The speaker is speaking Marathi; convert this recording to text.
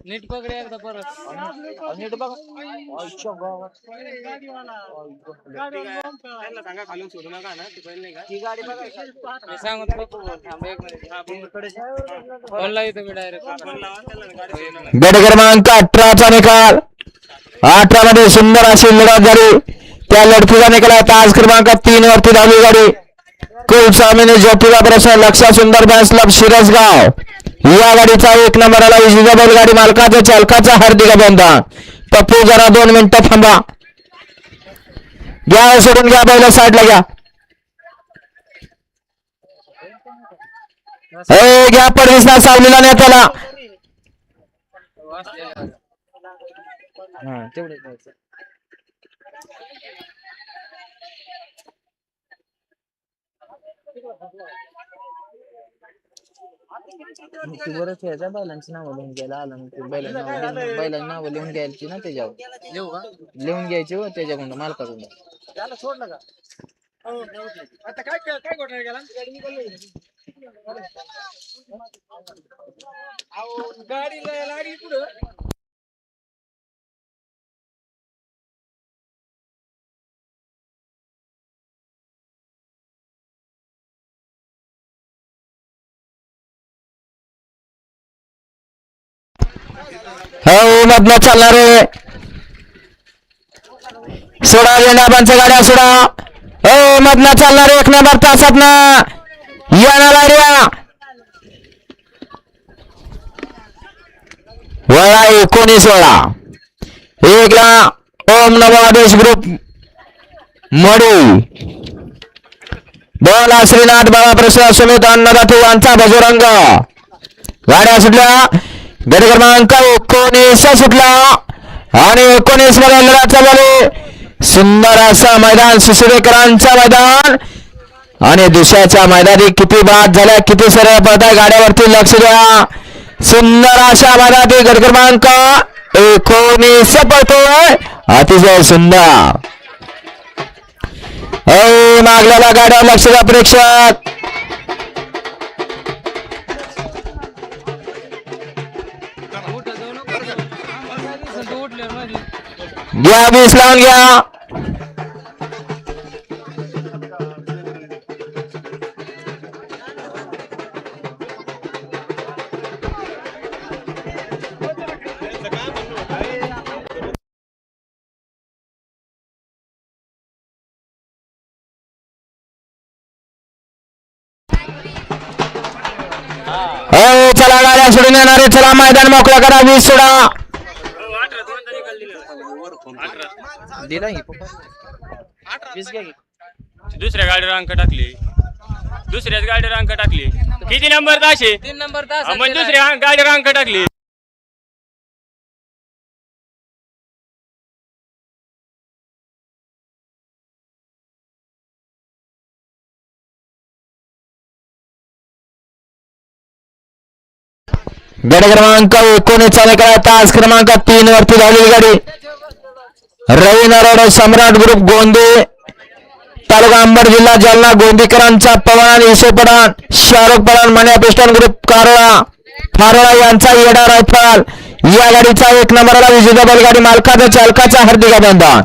नीट पकडे एकदा परत. नीट बघ. आईच्या गावात त्यांना सांगा खालून सोडू नका ना ती बैल नाही का ती गाडी बघा. मी सांगत होतो थांब एक मिनिट. फोन लावतो मी डायरेक्ट. फोन लावा त्याला गाडी सोडू नका. गट क्रमांक 18चा निकाल. 18 मध्ये सुंदर अशी लढत झाली. त्या लढतीचा निकाल आहे तास क्रमांक 3 वरती धावली गाडी कुलस्वामीने ज्योतिबा प्रश्न लक्ष सुंदर बॅन्स क्लब शिरसगाव. या गाडीचा 1 नंबर आला विजेता बैलगाडी मालकाचा चालकाचा हार्दिक अभिनंदन. पप्पू जरा 2 मिनिटं थांबा. घ्या सोडून घ्या बैल साईडला घ्या. घ्या परदेशला सावलीला नेत्याला. हा तेवढे जायचं. बरंच यायचं बैलांची नावं लिहून घ्यायला आलं बैलांची नावं लिहून घ्यायची ना त्याच्यावर येऊ का? लिहून घ्यायची हो त्याच्याकडून मालकाकडून. त्याला सोडलं का आता काय काय घोटाळा केला गाडी लागली पुढं. मधनं चालणारे सोडा लेंडाबांच्या गाड्या सोडा. मधनं चालणारे 1 नंबर तासात ना वळा 19 वळा 1 ला ओम नमो आदेश ग्रुप मडी. 2 ला श्रीनाथ बाबा प्रसाद सुमित अन्नदाते यांचा बजरंग. गाड्या सुटल्या. गट क्रमांक 19 सुटला आणि 19 मध्ये लढत चालू. सुंदर असं मैदान सुसरेकरांचं मैदान आणि दुसऱ्याच्या मैदानी किती बाद झाल्या किती सरळ पडताय गाड्यावरती लक्ष द्या. सुंदर अशा मैदानी गट क्रमांक 19 पडतोय. अतिशय सुंदर मागल्याला गाड्यावर लक्ष द्या प्रेक्षक. घ्या 20 लावून घ्या. चला गाड्या सोडून येणारे चला मैदान मोकळा करा. 20 सोडा. दिला दुसऱ्या गाडीवर अंक टाकली. दुसऱ्याच गाडीवर अंक टाकली. किती नंबर तास आहे? 3 नंबर तास. मग दुसऱ्या गाडीवर अंक टाकली. गट क्रमांक 19 निकाल तास क्रमांक 3 वरती धावलेली गाडी रवी नरोड सम्राट ग्रुप गोंदे तालुका अंबड जिल्हा जालना. गोंदीकरांचा पवन आणि विषय पठाण शाहरुख पठाण मन्या पिस्टन ग्रुप कारळा फारोळा यांचा येडा रायफल. या गाडीचा 1 नंबरला विजेता बैलगाडी मालकाचा चालकाचा हार्दिक अभिनंदन.